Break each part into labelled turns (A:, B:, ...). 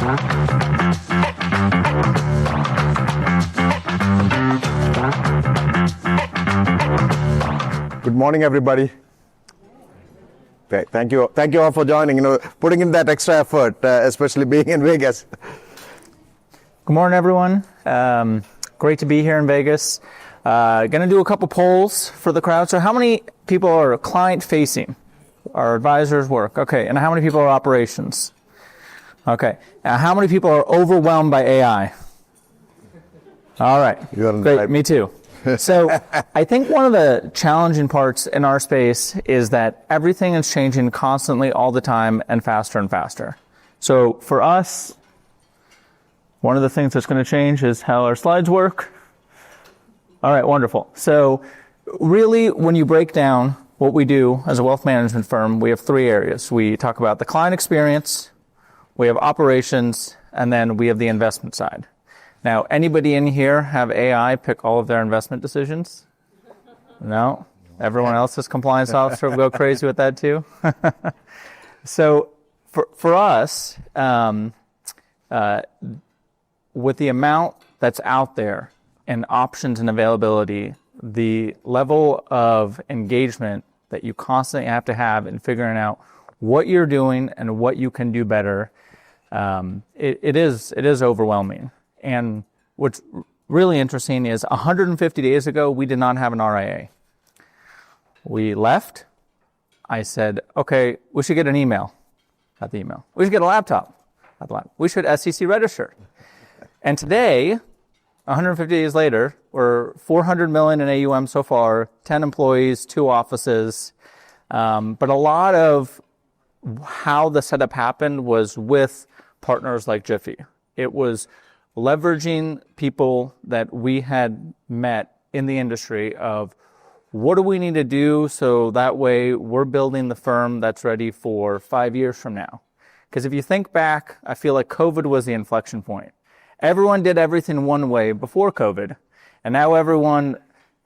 A: Good morning, everybody. Thank you all for joining. Putting in that extra effort, especially being in Vegas.
B: Good morning, everyone. Great to be here in Vegas. Going to do a couple polls for the crowd. So, how many people are client-facing? Our advisors work. Okay, and how many people are operations? Okay, how many people are overwhelmed by AI? All right, great. Me too. So I think one of the challenging parts in our space is that everything is changing constantly all the time and faster. So for us, one of the things that's going to change is how our slides work. All right, wonderful. So really, when you break down what we do as a wealth management firm, we have three areas. We talk about the client experience, we have operations, and then we have the investment side. Now, anybody in here have AI pick all of their investment decisions? No? Everyone else's compliance officer will go crazy with that too? So for us, with the amount that's out there and options and availability, the level of engagement that you constantly have to have in figuring out what you're doing and what you can do better, it is overwhelming. And what's really interesting is 150 days ago, we did not have an RIA. We left. I said, okay, we should get an email. Not the email. We should get a laptop. Not the laptop. We should SEC register. And today, 150 days later, we're $400 million in AUM so far, 10 employees, 2 offices. But a lot of how the setup happened was with partners like Jiffy. It was leveraging people that we had met in the industry of what do we need to do so that way we're building the firm that's ready for 5 years from now. Because if you think back, I feel like COVID was the inflection point. Everyone did everything one way before COVID, and now everyone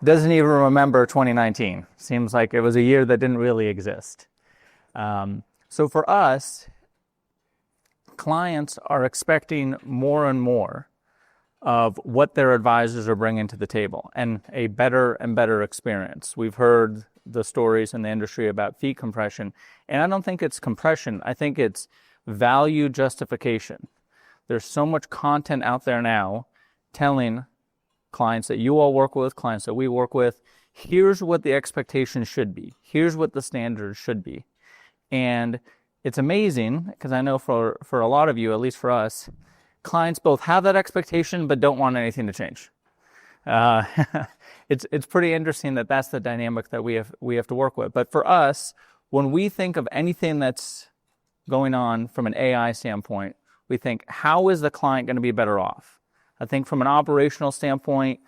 B: doesn't even remember 2019. Seems like it was a year that didn't really exist. So for us, clients are expecting more and more of what their advisors are bringing to the table and a better and better experience. We've heard the stories in the industry about fee compression, and I don't think it's compression. I think it's value justification. There's so much content out there now telling clients that you all work with, clients that we work with, here's what the expectations should be. Here's what the standards should be. And it's amazing, because I know for a lot of you, at least for us, clients both have that expectation but don't want anything to change. It's pretty interesting that that's the dynamic that we have to work with. But for us, when we think of anything that's going on from an AI standpoint, we think, how is the client going to be better off? I think from an operational standpoint,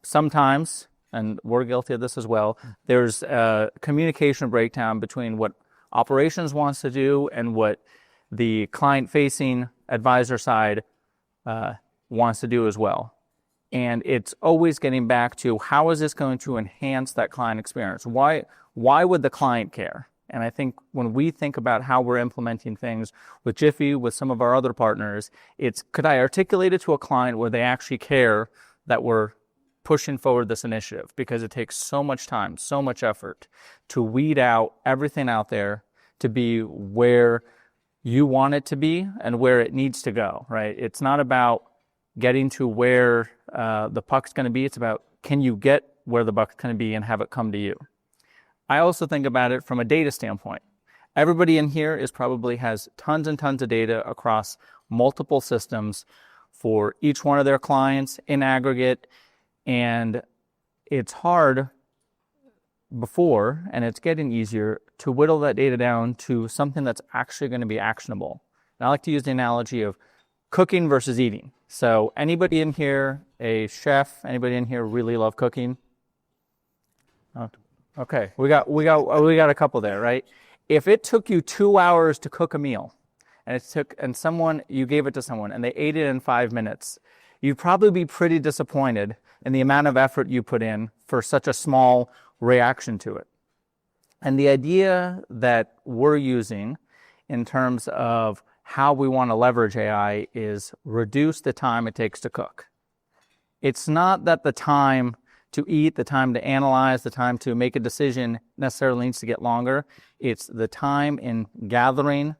B: sometimes, and we're guilty of this as well, there's a communication breakdown between what operations wants to do and what the client-facing advisor side wants to do as well. And it's always getting back to how is this going to enhance that client experience? Why would the client care? And I think when we think about how we're implementing things with Jiffy, with some of our other partners, it's could I articulate it to a client where they actually care that we're pushing forward this initiative, because it takes so much time, so much effort to weed out everything out there to be where you want it to be and where it needs to go, right? It's not about getting to where the puck's going to be. It's about, can you get where the buck's going to be and have it come to you? I also think about it from a data standpoint. Everybody in here probably has tons and tons of data across multiple systems for each one of their clients in aggregate. And it's hard before, and it's getting easier to whittle that data down to something that's actually going to be actionable. And I like to use the analogy of cooking versus eating. So anybody in here a chef? Anybody in here really love cooking? Okay, we got a couple there, right? If it took you 2 hours to cook a meal, and you gave it to someone and they ate it in 5 minutes, you'd probably be pretty disappointed in the amount of effort you put in for such a small reaction to it. And the idea that we're using in terms of how we want to leverage AI is reduce the time it takes to cook. It's not that the time to eat, the time to analyze, the time to make a decision necessarily needs to get longer. It's the time in gathering,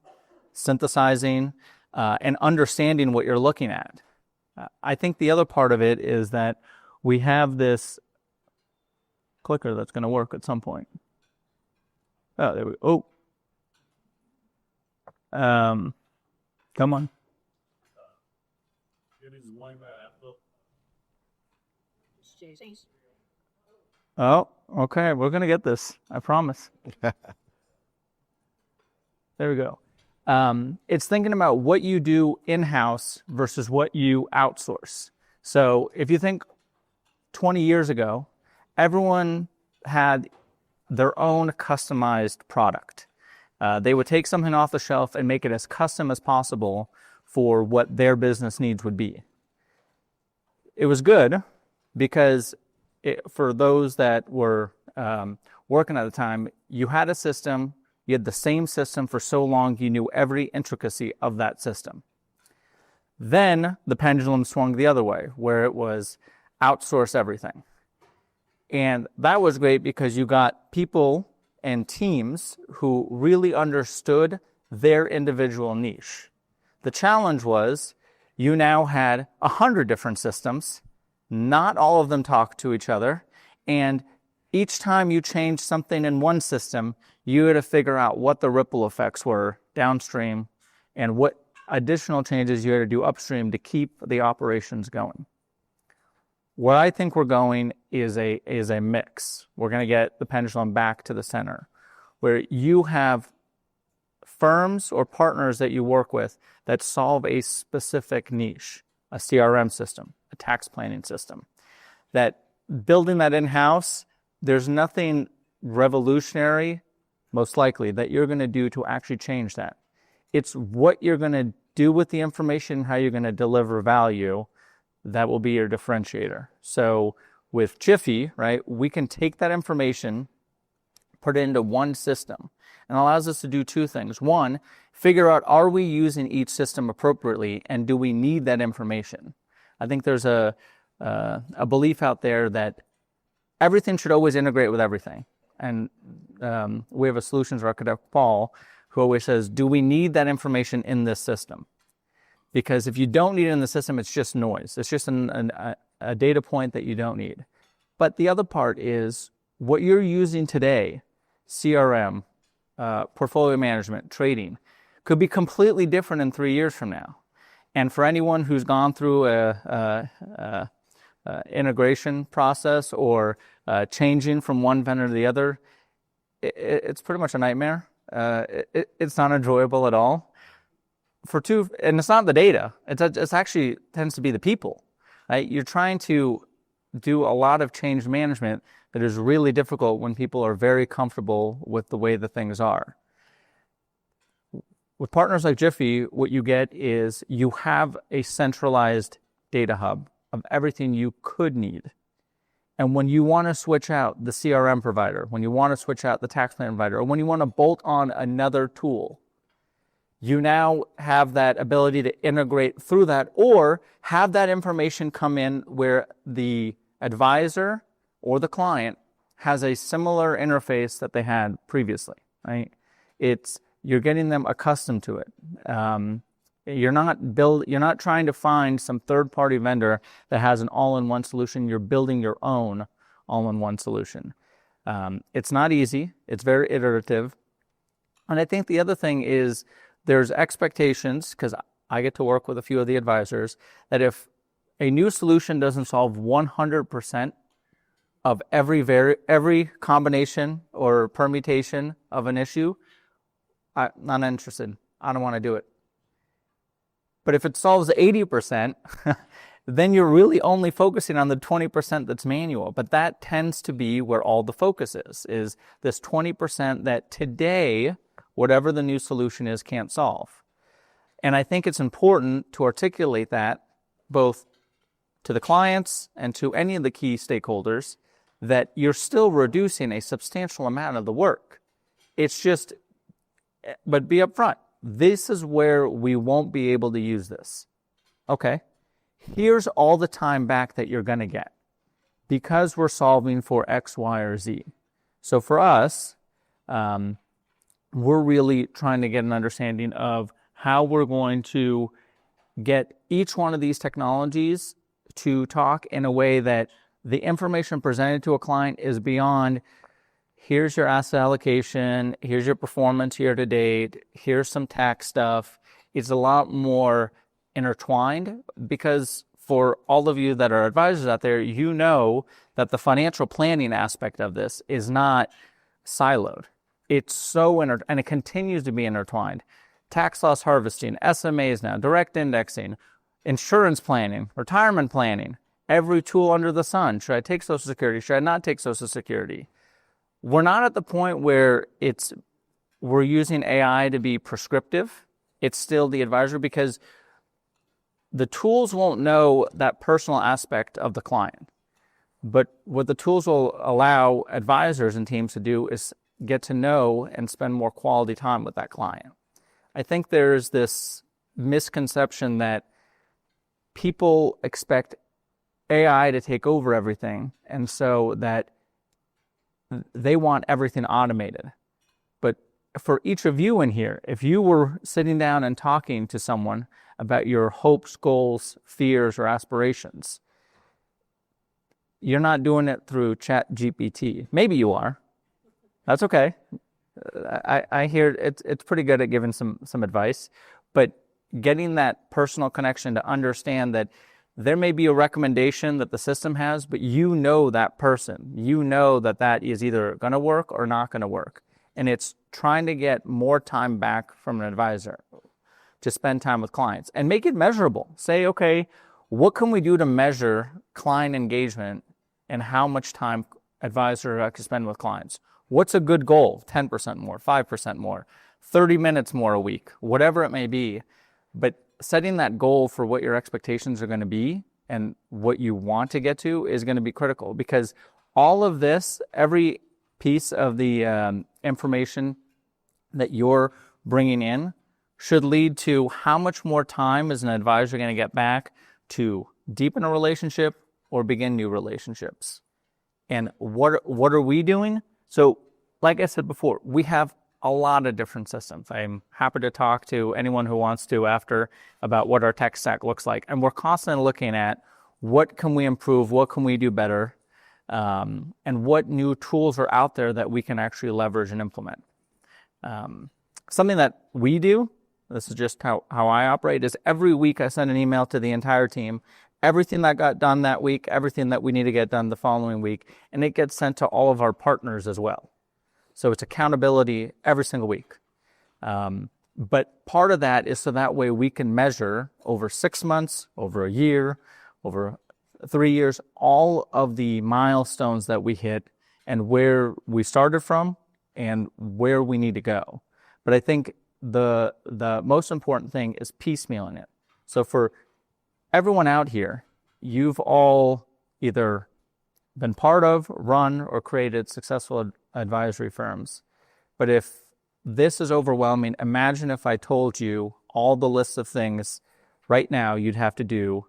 B: synthesizing, and understanding what you're looking at. I think the other part of it is that we have this clicker that's going to work at some point. Oh, there we go. Oh. Come on. Oh, okay. We're going to get this. I promise. There we go. It's thinking about what you do in-house versus what you outsource. So if you think 20 years ago, everyone had their own customized product. They would take something off the shelf and make it as custom as possible for what their business needs would be. It was good because for those that were working at the time, you had a system, you had the same system for so long, you knew every intricacy of that system. Then the pendulum swung the other way, where it was outsource everything. And that was great because you got people and teams who really understood their individual niche. The challenge was you now had 100 different systems, not all of them talk to each other, and each time you changed something in one system, you had to figure out what the ripple effects were downstream and what additional changes you had to do upstream to keep the operations going. Where I think we're going is a mix. We're going to get the pendulum back to the center, where you have firms or partners that you work with that solve a specific niche, a CRM system, a tax planning system. That building that in-house, there's nothing revolutionary, most likely, that you're going to do to actually change that. It's what you're going to do with the information, how you're going to deliver value, that will be your differentiator. So with Jiffy, right, we can take that information, put it into one system, and allows us to do two things. One, figure out, are we using each system appropriately, and do we need that information? I think there's a belief out there that everything should always integrate with everything. And we have a solutions architect, Paul, who always says, do we need that information in this system? Because if you don't need it in the system, it's just noise. It's just a data point that you don't need. But the other part is what you're using today, CRM, portfolio management, trading, could be completely different in 3 years from now. And for anyone who's gone through a integration process or changing from one vendor to the other, it's pretty much a nightmare. It's not enjoyable at all. And it's not the data. It's actually tends to be the people. Right? You're trying to do a lot of change management that is really difficult when people are very comfortable with the way the things are. With partners like Jiffy, what you get is you have a centralized data hub of everything you could need. And when you want to switch out the CRM provider, when you want to switch out the tax plan provider, or when you want to bolt on another tool, you now have that ability to integrate through that, or have that information come in where the advisor or the client has a similar interface that they had previously, right? You're getting them accustomed to it. You're not trying to find some third-party vendor that has an all-in-one solution. You're building your own all-in-one solution. It's not easy. It's very iterative. And I think the other thing is there's expectations, because I get to work with a few of the advisors, that if a new solution doesn't solve 100% of every combination or permutation of an issue, I'm not interested. I don't want to do it. But if it solves 80%, then you're really only focusing on the 20% that's manual. But that tends to be where all the focus is this 20% that today, whatever the new solution is, can't solve. And I think it's important to articulate that both to the clients and to any of the key stakeholders, that you're still reducing a substantial amount of the work. It's just, but be upfront. this is where we won't be able to use this. Okay, here's all the time back that you're going to get because we're solving for X, Y, or Z. So for us, we're really trying to get an understanding of how we're going to get each one of these technologies to talk in a way that the information presented to a client is beyond, here's your asset allocation, here's your performance year to date, here's some tax stuff. It's a lot more intertwined because for all of you that are advisors out there, you know that the financial planning aspect of this is not siloed. It's so and it continues to be intertwined. Tax loss harvesting, SMAs now, direct indexing, insurance planning, retirement planning, every tool under the sun. Should I take Social Security? Should I not take Social Security? We're not at the point where we're using AI to be prescriptive. It's still the advisor because the tools won't know that personal aspect of the client. But what the tools will allow advisors and teams to do is get to know and spend more quality time with that client. I think there's this misconception that people expect AI to take over everything, and so that they want everything automated. But for each of you in here, if you were sitting down and talking to someone about your hopes, goals, fears, or aspirations, you're not doing it through ChatGPT. Maybe you are. That's okay. I hear it's pretty good at giving some advice, but getting that personal connection to understand that there may be a recommendation that the system has, but you know that person. You know that is either going to work or not going to work. And it's trying to get more time back from an advisor to spend time with clients and make it measurable. Say, okay, what can we do to measure client engagement and how much time advisor can spend with clients? What's a good goal? 10% more, 5% more, 30 minutes more a week, whatever it may be. But setting that goal for what your expectations are going to be and what you want to get to is going to be critical, because all of this, every piece of the information that you're bringing in should lead to how much more time is an advisor going to get back to deepen a relationship or begin new relationships. And what are we doing? So, like I said before, we have a lot of different systems. I'm happy to talk to anyone who wants to after about what our tech stack looks like. And we're constantly looking at what can we improve, what can we do better, and what new tools are out there that we can actually leverage and implement. Something that we do, this is just how I operate, is every week I send an email to the entire team, everything that got done that week, everything that we need to get done the following week, and it gets sent to all of our partners as well. So it's accountability every single week. But part of that is so that way we can measure over 6 months, over a year, over 3 years, all of the milestones that we hit and where we started from and where we need to go. But I think the most important thing is piecemealing it. So for everyone out here, you've all either been part of, run, or created successful advisory firms. But if this is overwhelming, imagine if I told you all the lists of things right now you'd have to do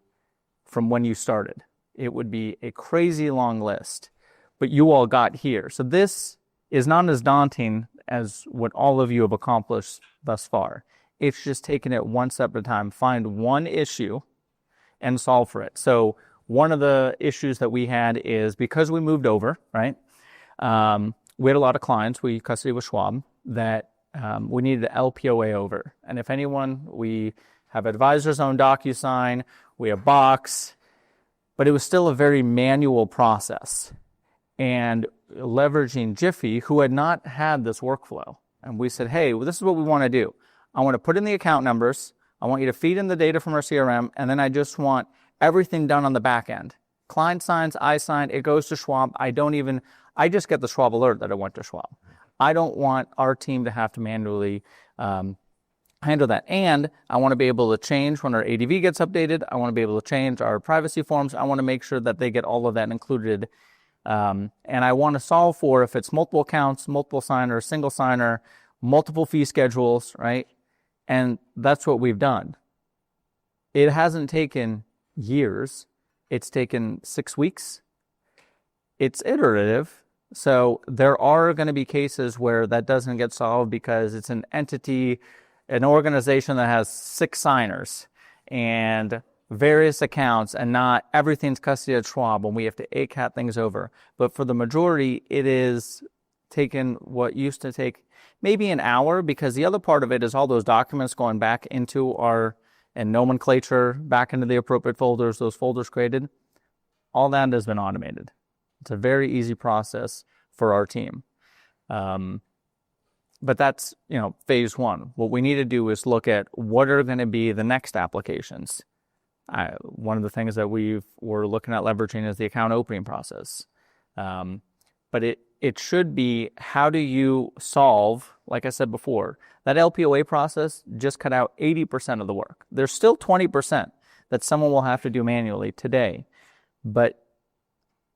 B: from when you started. It would be a crazy long list, but you all got here. So this is not as daunting as what all of you have accomplished thus far. It's just taking it one step at a time. Find one issue and solve for it. So one of the issues that we had is because we moved over, right? We had a lot of clients, we custody with Schwab, that we needed an LPOA over. And if anyone, we have advisors on DocuSign, we have Box, but it was still a very manual process. And leveraging Jiffy, who had not had this workflow. And we said, hey, well, this is what we want to do. I want to put in the account numbers. I want you to feed in the data from our CRM. And then I just want everything done on the back end. Client signs, I sign, it goes to Schwab. I just get the Schwab alert that it went to Schwab. I don't want our team to have to manually handle that. And I want to be able to change when our ADV gets updated. I want to be able to change our privacy forms. I want to make sure that they get all of that included. And I want to solve for if it's multiple accounts, multiple signer, single signer, multiple fee schedules, right? And that's what we've done. It hasn't taken years. It's taken 6 weeks. It's iterative. So there are going to be cases where that doesn't get solved because it's an entity, an organization that has 6 signers and various accounts, and not everything's custody at Schwab, and we have to ACAT things over. But for the majority, it is taken what used to take maybe an hour, because the other part of it is all those documents going back into our and nomenclature back into the appropriate folders, those folders created. All that has been automated. It's a very easy process for our team. But that's, phase one. What we need to do is look at what are going to be the next applications. One of the things that we're looking at leveraging is the account opening process. But it should be, how do you solve, like I said before, that LPOA process just cut out 80% of the work. There's still 20% that someone will have to do manually today. But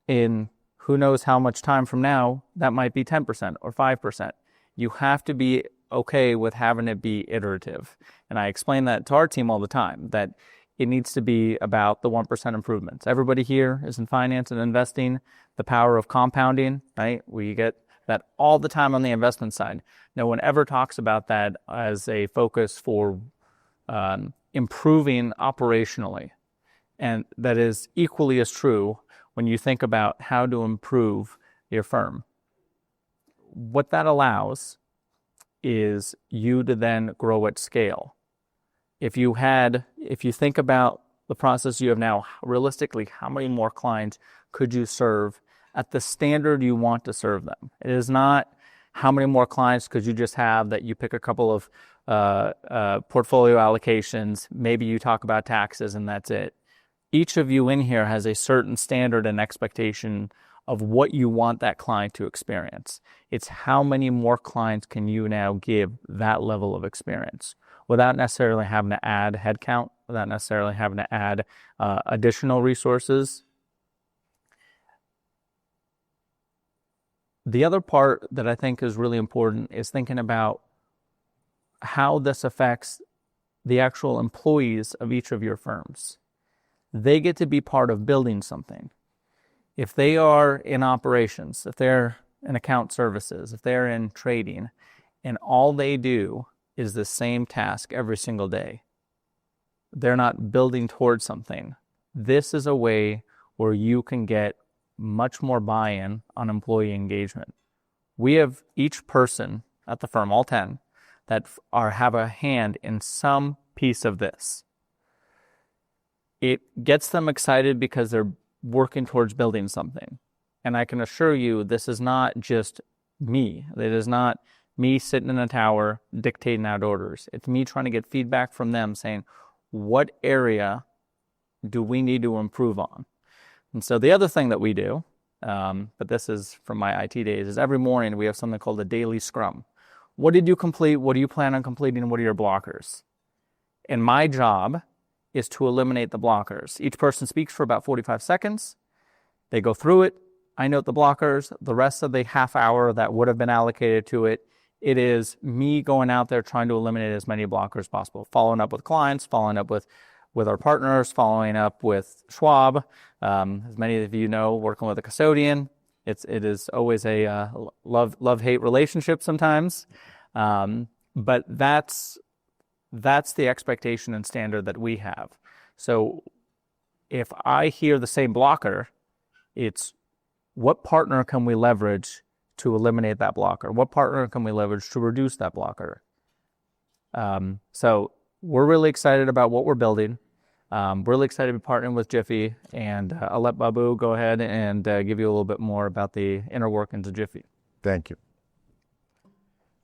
B: in who knows how much time from now, that might be 10% or 5%. You have to be okay with having it be iterative. And I explain that to our team all the time, that it needs to be about the 1% improvements. Everybody here is in finance and investing, the power of compounding, right? We get that all the time on the investment side. No one ever talks about that as a focus for improving operationally. And that is equally as true when you think about how to improve your firm. What that allows is you to then grow at scale. If you think about the process you have now, realistically, how many more clients could you serve at the standard you want to serve them? It is not how many more clients could you just have that you pick a couple of portfolio allocations, maybe you talk about taxes, and that's it. Each of you in here has a certain standard and expectation of what you want that client to experience. It's how many more clients can you now give that level of experience without necessarily having to add headcount, without necessarily having to add additional resources. The other part that I think is really important is thinking about how this affects the actual employees of each of your firms. They get to be part of building something. If they are in operations, if they're in account services, if they're in trading, and all they do is the same task every single day, they're not building towards something. This is a way where you can get much more buy-in on employee engagement. We have each person at the firm, all 10, that have a hand in some piece of this. It gets them excited because they're working towards building something. And I can assure you, this is not just me. It is not me sitting in a tower dictating out orders. It's me trying to get feedback from them saying, what area do we need to improve on? And so the other thing that we do, but this is from my IT days, is every morning we have something called a daily scrum. What did you complete? What do you plan on completing? What are your blockers? And my job is to eliminate the blockers. Each person speaks for about 45 seconds. They go through it. I note the blockers. The rest of the half hour that would have been allocated to it, it is me going out there trying to eliminate as many blockers as possible, following up with clients, following up with our partners, following up with Schwab. As many of you know, working with a custodian, it is always a love-hate relationship sometimes. But that's the expectation and standard that we have. So if I hear the same blocker, it's what partner can we leverage to eliminate that blocker? What partner can we leverage to reduce that blocker? So we're really excited about what we're building. Really excited to be partnering with Jiffy, and I'll let Babu go ahead and give you a little bit more about the inner workings of Jiffy.
A: Thank you.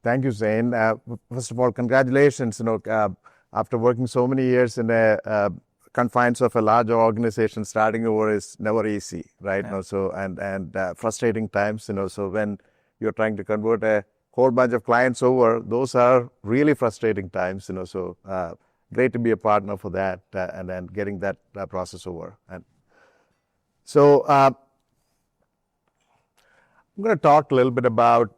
A: Thank you, Zane. First of all, congratulations. After working so many years in the confines of a larger organization, starting over is never easy, right?
B: Yeah.
A: So and frustrating times. So when you're trying to convert a whole bunch of clients over, those are really frustrating times. So great to be a partner for that, and then getting that process over. And so I'm going to talk a little bit about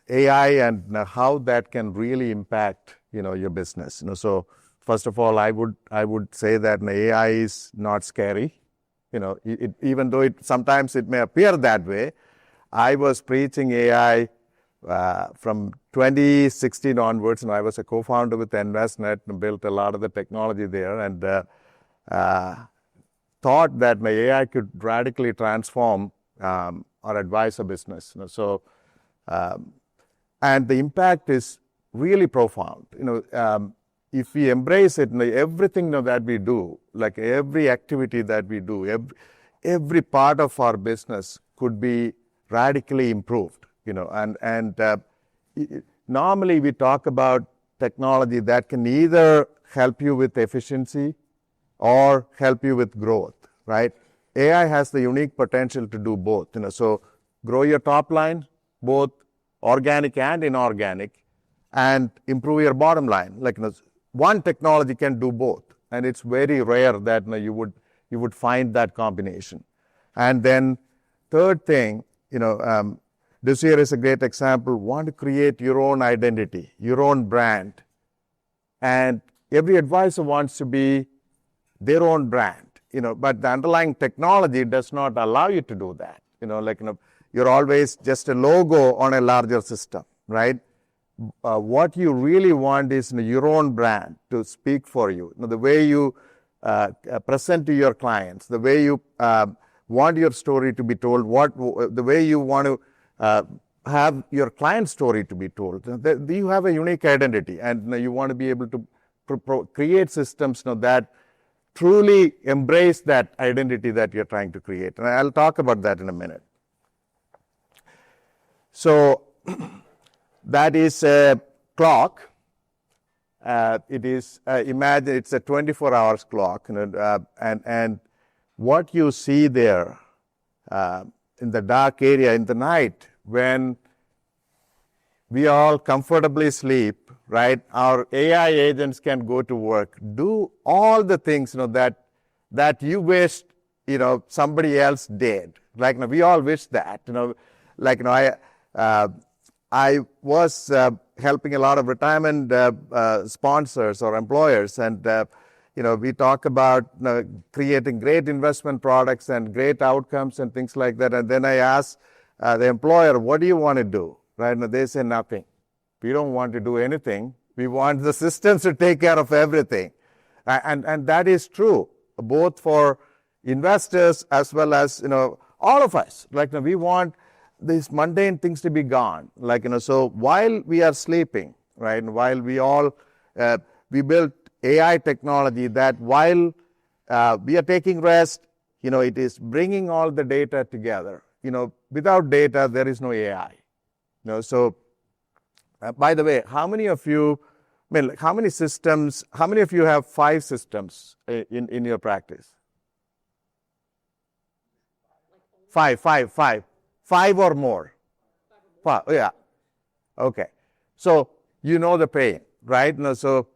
A: AI and how that can really impact your business. So first of all, I would say that AI is not scary. Even though sometimes it may appear that way. I was preaching AI from 2016 onwards, and I was a co-founder with Envestnet and built a lot of the technology there, and thought that my AI could radically transform our advisor business. And the impact is really profound. If we embrace it, everything that we do, like every activity that we do, every part of our business could be radically improved. Normally we talk about technology that can either help you with efficiency or help you with growth, right? AI has the unique potential to do both. So grow your top line, both organic and inorganic, and improve your bottom line. One technology can do both, and it's very rare that you would find that combination. And then third thing, this year is a great example. Want to create your own identity, your own brand, and every advisor wants to be their own brand. But the underlying technology does not allow you to do that. You're always just a logo on a larger system, right? What you really want is your own brand to speak for you. The way you present to your clients, the way you want your story to be told, the way you want to have your client's story to be told. You have a unique identity, and you want to be able to create systems that truly embrace that identity that you're trying to create. And I'll talk about that in a minute. So that is a clock. It is, imagine it's a 24 hours clock, and what you see there in the dark area in the night when we all comfortably sleep, right? Our AI agents can go to work, do all the things that you wished somebody else did. We all wish that. I was helping a lot of retirement sponsors or employers, and we talk about creating great investment products and great outcomes and things like that. And then I ask the employer, what do you want to do? Right? And they say nothing. We don't want to do anything. We want the systems to take care of everything. And that is true, both for investors as well as, all of us. We want these mundane things to be gone. So while we are sleeping, right, and while we built AI technology that while we are taking rest, it is bringing all the data together. Without data, there is no AI. So by the way, how many of you have 5 systems in your practice? 5 or more? 5, yeah. Okay. So the pain, right? So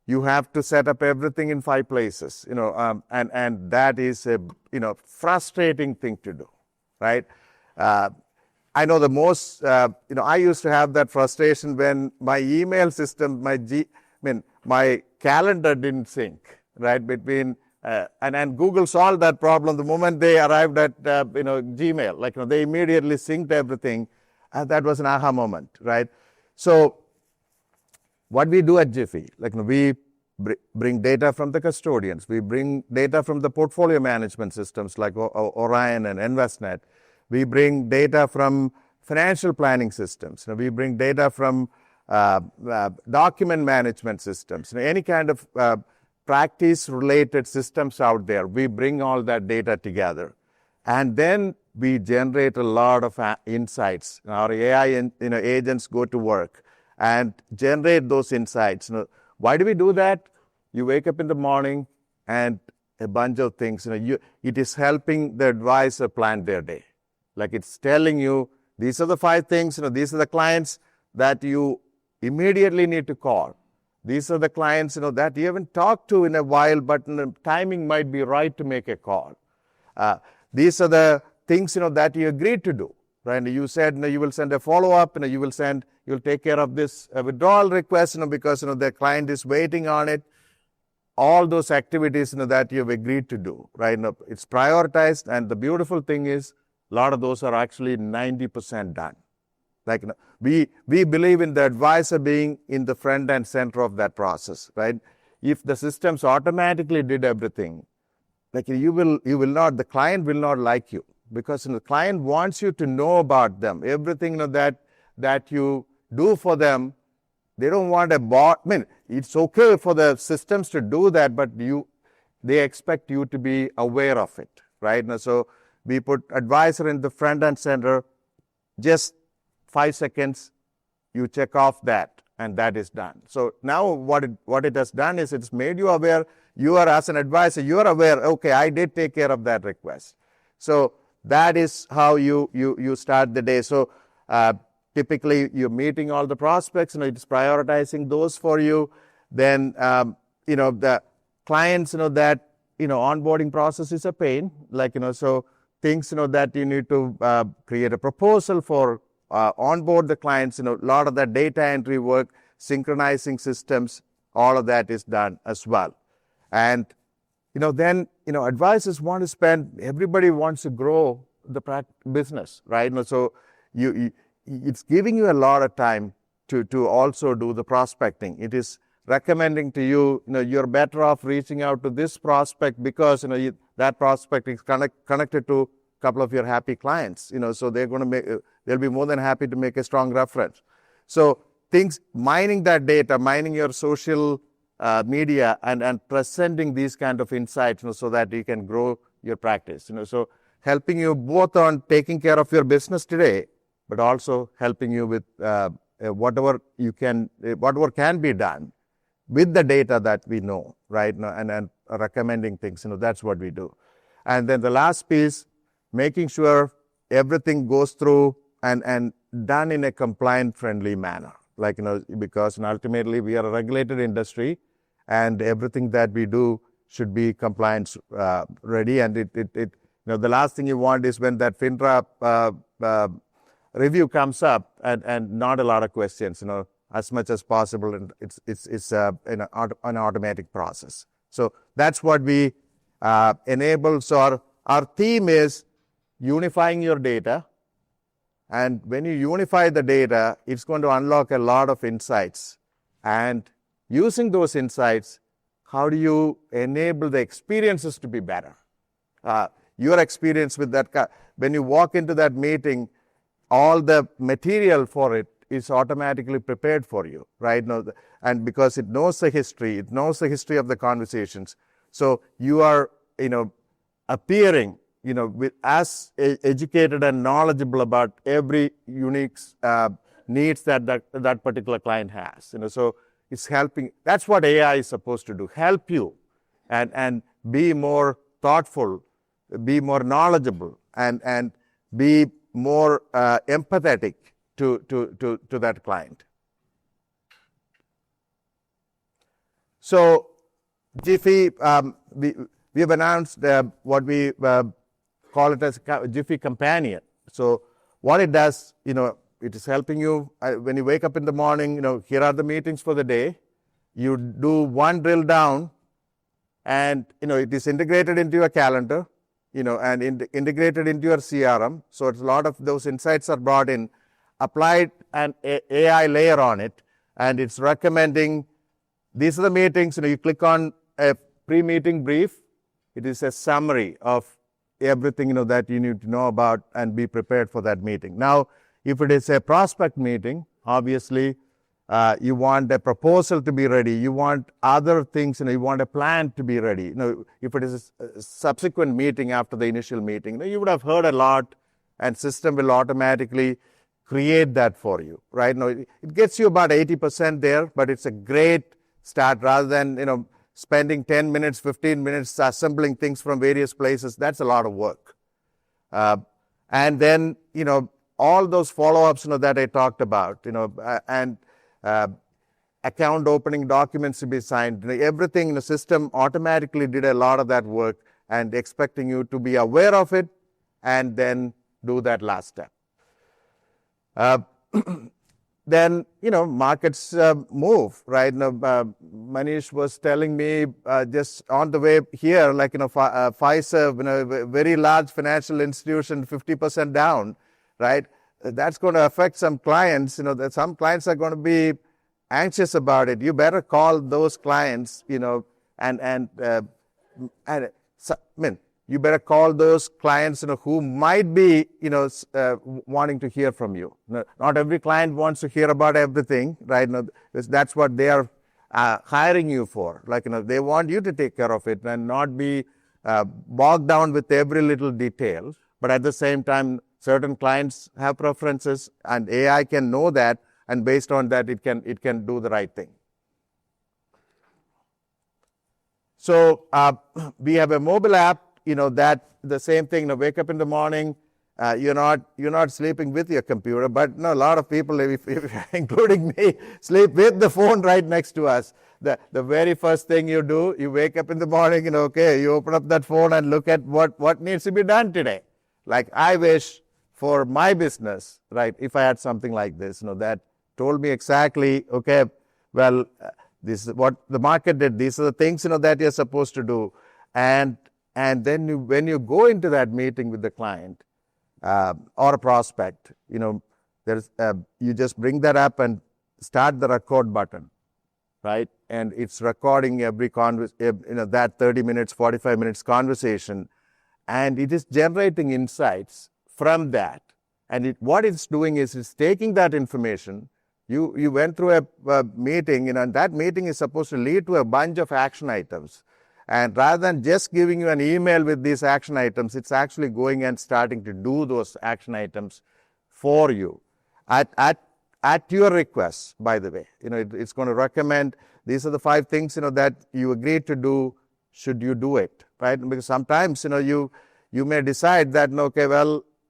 A: you have to set up everything in 5 places, and that is a frustrating thing to do, right? I know the most, I used to have that frustration when my email system, my calendar didn't sync, right, between, and Google solved that problem the moment they arrived at, Gmail. They immediately synced everything, and that was an aha moment, right? So what we do at Jiffy, we bring data from the custodians, we bring data from the portfolio management systems like Orion and Envestnet. We bring data from financial planning systems. We bring data from document management systems. Any kind of practice-related systems out there, we bring all that data together. And then we generate a lot of insights. Our AI agents go to work and generate those insights. Why do we do that? You wake up in the morning and a bunch of things. It is helping the advisor plan their day. It's telling you, these are the 5 things, these are the clients that you immediately need to call. These are the clients, that you haven't talked to in a while, but the timing might be right to make a call. These are the things, that you agreed to do, right? You said, you will send a follow-up, you'll take care of this withdrawal request, because, the client is waiting on it. All those activities, that you've agreed to do, right? It's prioritized, and the beautiful thing is, a lot of those are actually 90% done. Like, we believe in the advisor being in the front and center of that process, right? If the systems automatically did everything, like you will not, the client will not like you, because the client wants you to know about them, everything that you do for them. They don't want a bot. I mean, it's okay for the systems to do that, but they expect you to be aware of it, right? So we put advisor in the front and center. Just 5 seconds, you check off that, and that is done. So now what it has done is it's made you aware. You are, as an advisor, you are aware, okay, I did take care of that request. So that is how you start the day. So typically, you're meeting all the prospects, it's prioritizing those for you. Then, the clients, that, onboarding process is a pain. Like, so things, that you need to create a proposal for onboard the clients, a lot of that data entry work, synchronizing systems, all of that is done as well. And, then, advisors want to spend, everybody wants to grow the business, right? So it's giving you a lot of time to also do the prospecting. It is recommending to you, you're better off reaching out to this prospect because, that prospect is connected to a couple of your happy clients, so they'll be more than happy to make a strong reference. So mining that data, mining your social media and presenting these kind of insights, so that you can grow your practice, so helping you both on taking care of your business today, but also helping you with whatever can be done with the data that we know, right? And recommending things, that's what we do. And then the last piece, making sure everything goes through and done in a compliant-friendly manner. Like, because ultimately we are a regulated industry, and everything that we do should be compliance ready. And the last thing you want is when that FINRA review comes up and not a lot of questions, as much as possible, and it's an automatic process. So that's what we enable. So our theme is unifying your data, and when you unify the data, it's going to unlock a lot of insights. And using those insights, how do you enable the experiences to be better? Your experience with that, when you walk into that meeting, all the material for it is automatically prepared for you, right? And because it knows the history of the conversations. So you are, appearing, with as educated and knowledgeable about every unique needs that particular client has. So it's helping. That's what AI is supposed to do: help you and be more thoughtful, be more knowledgeable, and be more empathetic to that client. So Jiffy, we have announced what we call it as Jiffy Companion. So what it does, it is helping you when you wake up in the morning, here are the meetings for the day. You do one drill down, and, it is integrated into your calendar, and integrated into your CRM. So it's a lot of those insights are brought in, applied an AI layer on it, and it's recommending these are the meetings. You click on a pre-meeting brief. It is a summary of everything, that you need to know about and be prepared for that meeting. Now, if it is a prospect meeting, obviously, you want a proposal to be ready. You want other things, you want a plan to be ready. If it is a subsequent meeting after the initial meeting, you would have heard a lot, and system will automatically create that for you, right? Now, it gets you about 80% there, but it's a great start rather than, spending 10 minutes, 15 minutes assembling things from various places. That's a lot of work. And then, all those follow-ups, that I talked about, and account opening documents to be signed, everything in the system automatically did a lot of that work, and expecting you to be aware of it and then do that last step. Uh, then markets move, right? Manish was telling me just on the way here, like Pfizer, very large financial institution, 50% down, right? That's going to affect some clients. That some clients are going to be anxious about it. You better call those clients, you better call those clients who might be wanting to hear from you. Not every client wants to hear about everything, right? That's what they are hiring you for. They want you to take care of it and not be bogged down with every little detail. But at the same time, certain clients have preferences, and AI can know that, and based on that, it can do the right thing. So we have a mobile app. That the same thing. Wake up in the morning. You're not sleeping with your computer, but a lot of people, including me, sleep with the phone right next to us. The very first thing you do, you wake up in the morning. You open up that phone and look at what needs to be done today. Like I wish for my business, right? If I had something like this, that told me exactly, this is what the market did. These are the things that you're supposed to do, and then when you go into that meeting with the client or a prospect, there's you just bring that up and start the record button, right? And it's recording every that 30 minutes, 45 minutes conversation, and it is generating insights from that. And what it's doing is it's taking that information. You went through a meeting, and that meeting is supposed to lead to a bunch of action items. And rather than just giving you an email with these action items, it's actually going and starting to do those action items for you at your request, by the way. It's going to recommend, these are the 5 things, that you agreed to do. Should you do it, right? Because sometimes, you may decide that,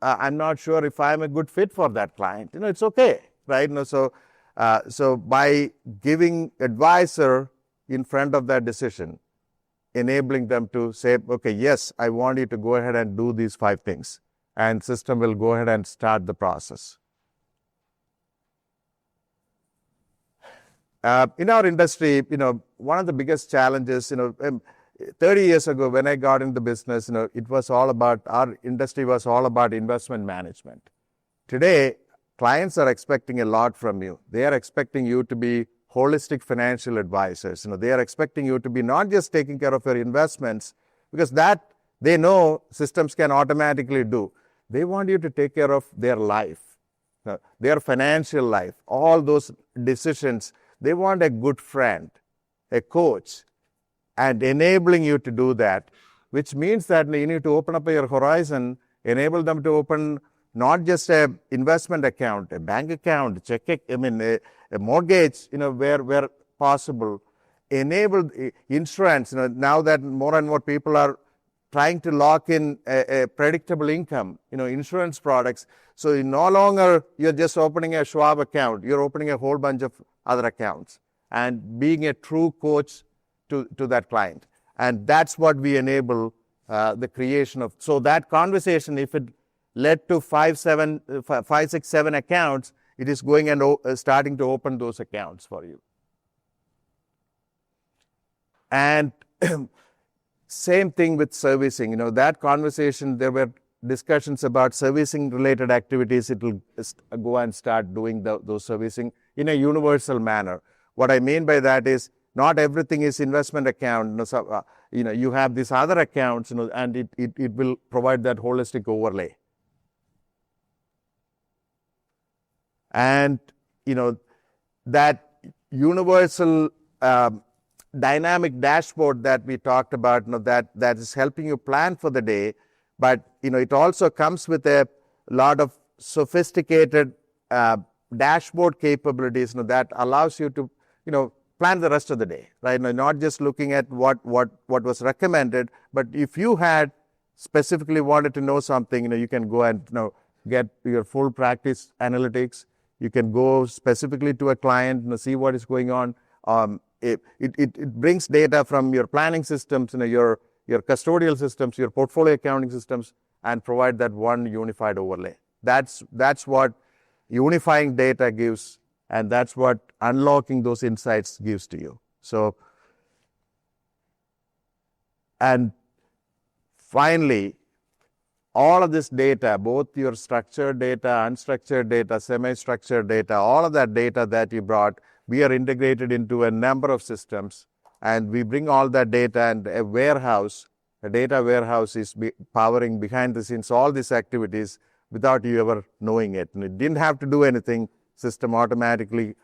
A: I'm not sure if I'm a good fit for that client. It's okay, right? So by giving advisor in front of that decision, enabling them to say, okay, yes, I want you to go ahead and do these 5 things. And system will go ahead and start the process. In our industry, one of the biggest challenges, 30 years ago when I got into business, it was all about, our industry was all about investment management. Today, clients are expecting a lot from you. They are expecting you to be holistic financial advisors. They are expecting you to be not just taking care of your investments, because that they know systems can automatically do. They want you to take care of their life, their financial life, all those decisions. They want a good friend, a coach, and enabling you to do that, which means that you need to open up your horizon, enable them to open not just a investment account, a bank account, a mortgage, where possible, enable insurance. Now that more and more people are trying to lock in a predictable income, insurance products. So you're just opening a Schwab account. You're opening a whole bunch of other accounts and being a true coach to that client. And that's what we enable the creation of. So that conversation, if it led to 5, 6, 7 accounts, it is going and starting to open those accounts for you. And same thing with servicing. That conversation, there were discussions about servicing related activities. It will go and start doing those servicing in a universal manner. What I mean by that is not everything is investment account. You have these other accounts, and it will provide that holistic overlay. And, that universal dynamic dashboard that we talked about, that is helping you plan for the day. But, it also comes with a lot of sophisticated dashboard capabilities, that allows you to, plan the rest of the day, right? Not just looking at what was recommended, but if you had specifically wanted to know something, you can go and, get your full practice analytics. You can go specifically to a client, see what is going on. It brings data from your planning systems, your custodial systems, your portfolio accounting systems, and provide that one unified overlay. That's what unifying data gives, and that's what unlocking those insights gives to you. So, and finally, all of this data, both your structured data, unstructured data, semi-structured data, all of that data that you brought, we are integrated into a number of systems, and we bring all that data, and a data warehouse is powering behind the scenes all these activities without you ever knowing it. And it didn't have to do anything. System automatically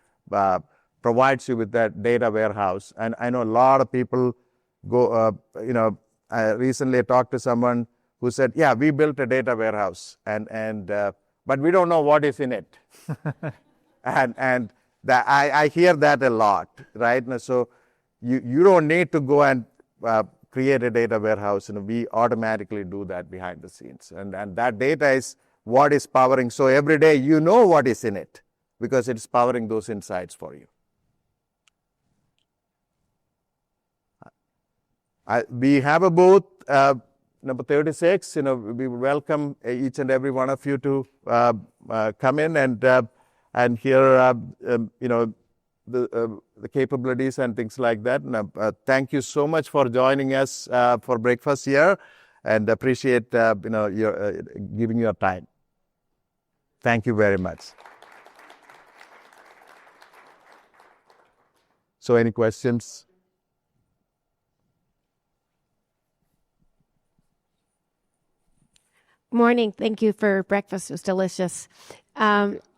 A: provides you with that data warehouse. And I know a lot of people go, recently I talked to someone who said, yeah, we built a data warehouse, but we don't know what is in it. and I hear that a lot, right? So you don't need to go and create a data warehouse. We automatically do that behind the scenes. And that data is what is powering. So every day you know what is in it because it's powering those insights for you. We have a booth, number 36. We welcome each and every one of you to come in and hear, the capabilities and things like that. And thank you so much for joining us for breakfast here, and appreciate your giving your time. Thank you very much. So, any questions?
C: Morning. Thank you for breakfast. It was delicious.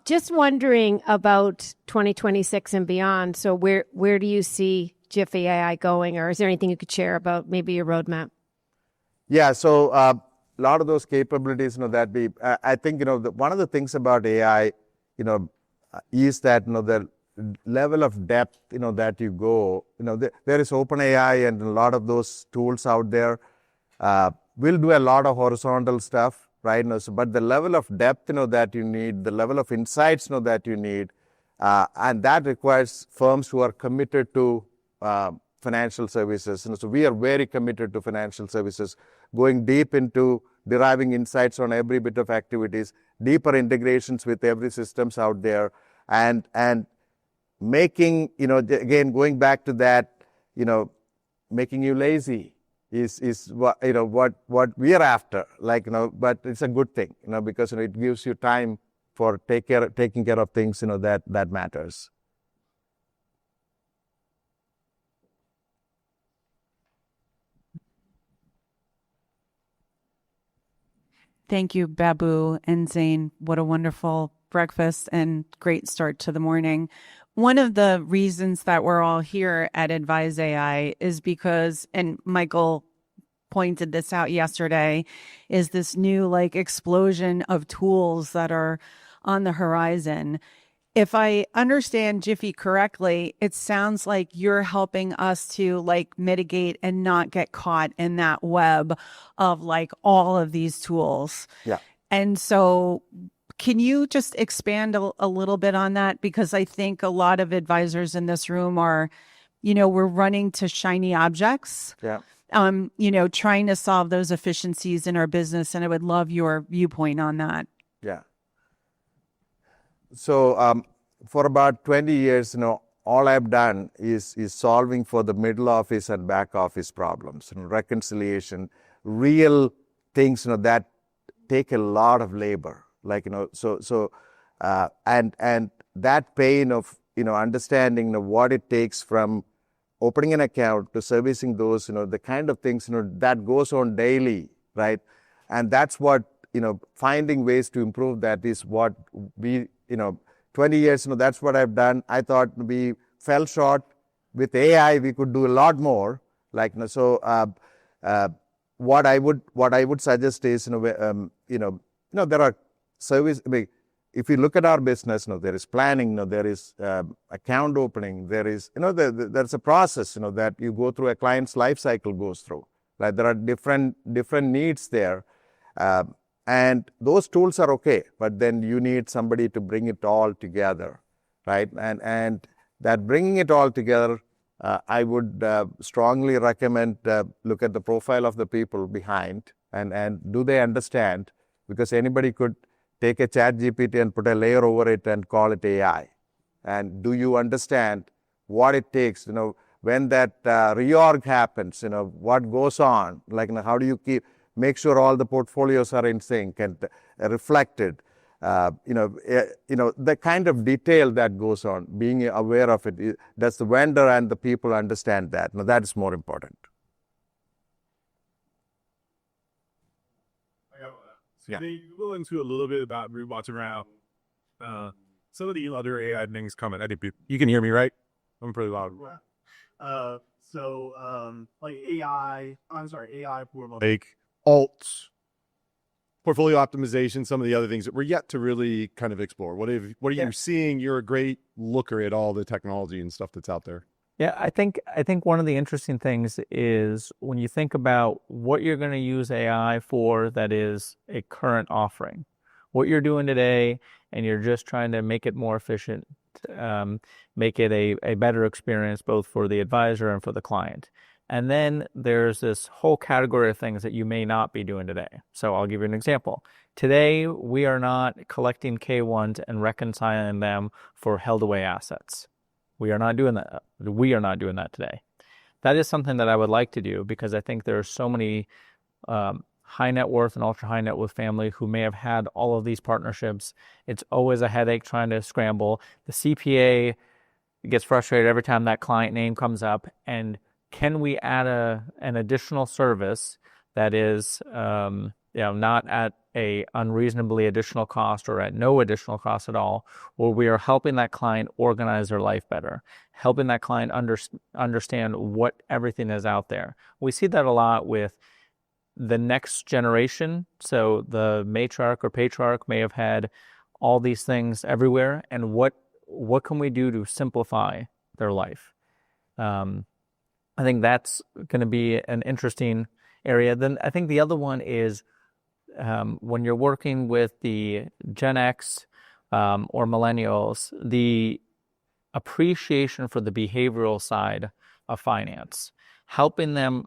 C: Just wondering about 2026 and beyond. So where do you see Jiffy AI going, or is there anything you could share about maybe your roadmap?
A: Yeah, so a lot of those capabilities, I think, one of the things about AI, is that, the level of depth, that you go, there is OpenAI and a lot of those tools out there. We'll do a lot of horizontal stuff, right? But the level of depth, that you need, the level of insights, that you need, and that requires firms who are committed to financial services. So we are very committed to financial services, going deep into deriving insights on every bit of activities, deeper integrations with every systems out there, and making, again, going back to that, making you lazy is what we are after, but it's a good thing, because it gives you time for taking care of things, that matters.
D: Thank you, Babu and Zane. What a wonderful breakfast and great start to the morning. One of the reasons that we're all here at Advise AI is because, and Michael pointed this out yesterday, is this new explosion of tools that are on the horizon. If I understand Jiffy correctly, it sounds like you're helping us to mitigate and not get caught in that web of all of these tools.
A: Yeah.
D: And so can you just expand a little bit on that? Because I think a lot of advisors in this room are, we're running to shiny objects.
A: Yeah.
D: Trying to solve those efficiencies in our business. And I would love your viewpoint on that.
A: Yeah. So for about 20 years, all I've done is solving for the middle office and back office problems, reconciliation, real things, that take a lot of labor. And that pain of, understanding what it takes from opening an account to servicing those, the kind of things, that goes on daily, right? And that's what, finding ways to improve that is what we, 20 years, that's what I've done. I thought we fell short. With AI, we could do a lot more. What I would suggest is, there are service. If you look at our business, there is planning, there is account opening, there is, there's a process, that you go through, a client's life cycle goes through. Right? There are different needs there. And those tools are okay, but then you need somebody to bring it all together, right? And that bringing it all together, I would strongly recommend look at the profile of the people behind, and do they understand? Because anybody could take a chat GPT and put a layer over it and call it AI. And do you understand what it takes, when that reorg happens, what goes on, like, how do you make sure all the portfolios are in sync and reflected, the kind of detail that goes on, being aware of it. Does the vendor and the people understand that? Now, that is more important.
E: Yeah. Can you go into a little bit about what's around some of the other AI things coming? I think you can hear me, right? I'm pretty loud.
F: Like AI for
E: like alts, portfolio optimization, some of the other things that we're yet to really kind of explore. What are you seeing? You're a great looker at all the technology and stuff that's out there.
B: Yeah, I think one of the interesting things is when you think about what you're going to use AI for that is a current offering, what you're doing today, and you're just trying to make it more efficient, make it a better experience both for the advisor and for the client. And then there's this whole category of things that you may not be doing today. So I'll give you an example. Today, we are not collecting K1s and reconciling them for held away assets. We are not doing that. We are not doing that today. That is something that I would like to do because I think there are so many high net worth and ultra high net worth family who may have had all of these partnerships. It's always a headache trying to scramble. The CPA gets frustrated every time that client name comes up. And can we add an additional service that is not at a unreasonably additional cost or at no additional cost at all, where we are helping that client organize their life better, helping that client understand what everything is out there. We see that a lot with the next generation. So the matriarch or patriarch may have had all these things everywhere, and what can we do to simplify their life? I think that's going to be an interesting area. Then I think the other one is when you're working with the Gen X or millennials, the appreciation for the behavioral side of finance, helping them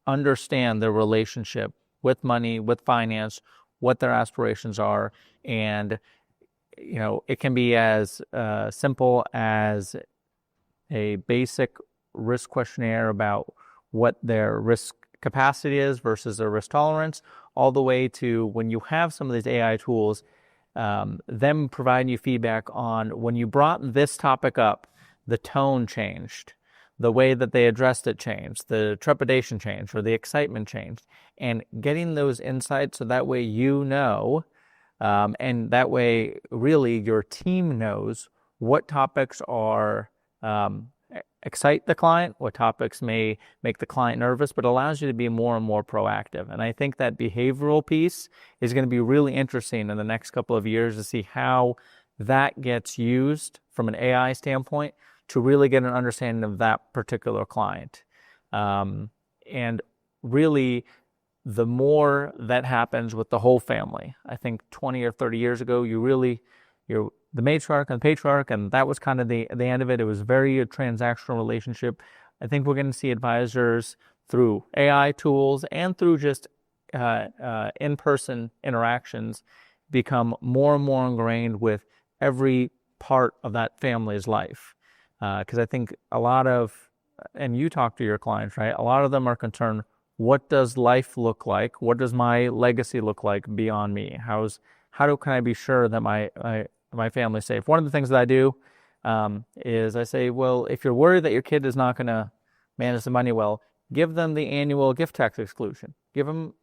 B: understand their relationship with money, with finance, what their aspirations are. And, it can be as simple as a basic risk questionnaire about what their risk capacity is versus their risk tolerance, all the way to when you have some of these AI tools, them providing you feedback on when you brought this topic up, the tone changed, the way that they addressed it changed, the trepidation changed, or the excitement changed, and getting those insights so that way and that way really your team knows what topics are excite the client, what topics may make the client nervous, but allows you to be more and more proactive. And I think that behavioral piece is going to be really interesting in the next couple of years to see how that gets used from an AI standpoint to really get an understanding of that particular client. And really, the more that happens with the whole family. I think 20 or 30 years ago, you're the matriarch and patriarch, and that was kind of the end of it. It was very a transactional relationship. I think we're going to see advisors through AI tools and through just in-person interactions become more and more ingrained with every part of that family's life. Because I think a lot of, and you talk to your clients, right? A lot of them are concerned, what does life look like? What does my legacy look like beyond me? Can I be sure that my family's safe? One of the things that I do is I say, well, if you're worried that your kid is not going to manage the money well, give them the annual gift tax exclusion. Give them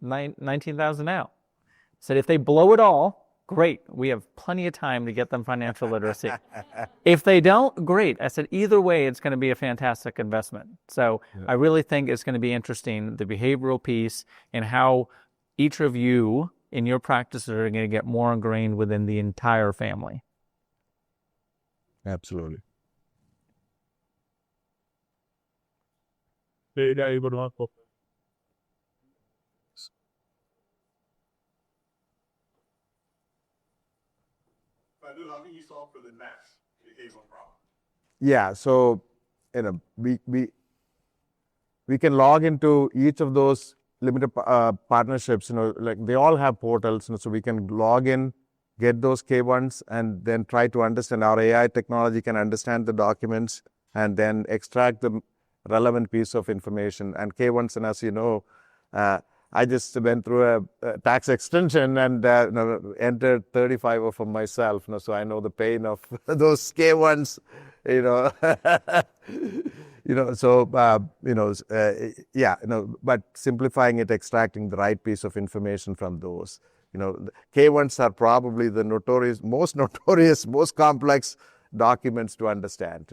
B: $19,000 now. Said if they blow it all, great. We have plenty of time to get them financial literacy. If they don't, great. I said either way, it's going to be a fantastic investment. So I really think it's going to be interesting, the behavioral piece and how each of you in your practices are going to get more ingrained within the entire family.
A: Absolutely.
E: How can you solve for the next behavioral problem?
A: Yeah, so we can log into each of those limited partnerships. Like they all have portals, so we can log in get those K1s, and then try to understand. Our AI technology can understand the documents and then extract the relevant piece of information. And K1s, and as you know, I just went through a tax extension and entered 35 of them myself. So I know the pain of those K1s. But simplifying it, extracting the right piece of information from those. K1s are probably the most notorious, most complex documents to understand.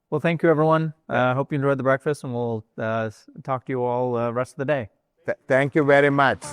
B: Well, thank you, everyone. Hope you enjoyed the breakfast, and we'll talk to you all rest of the day.
A: Thank you very much.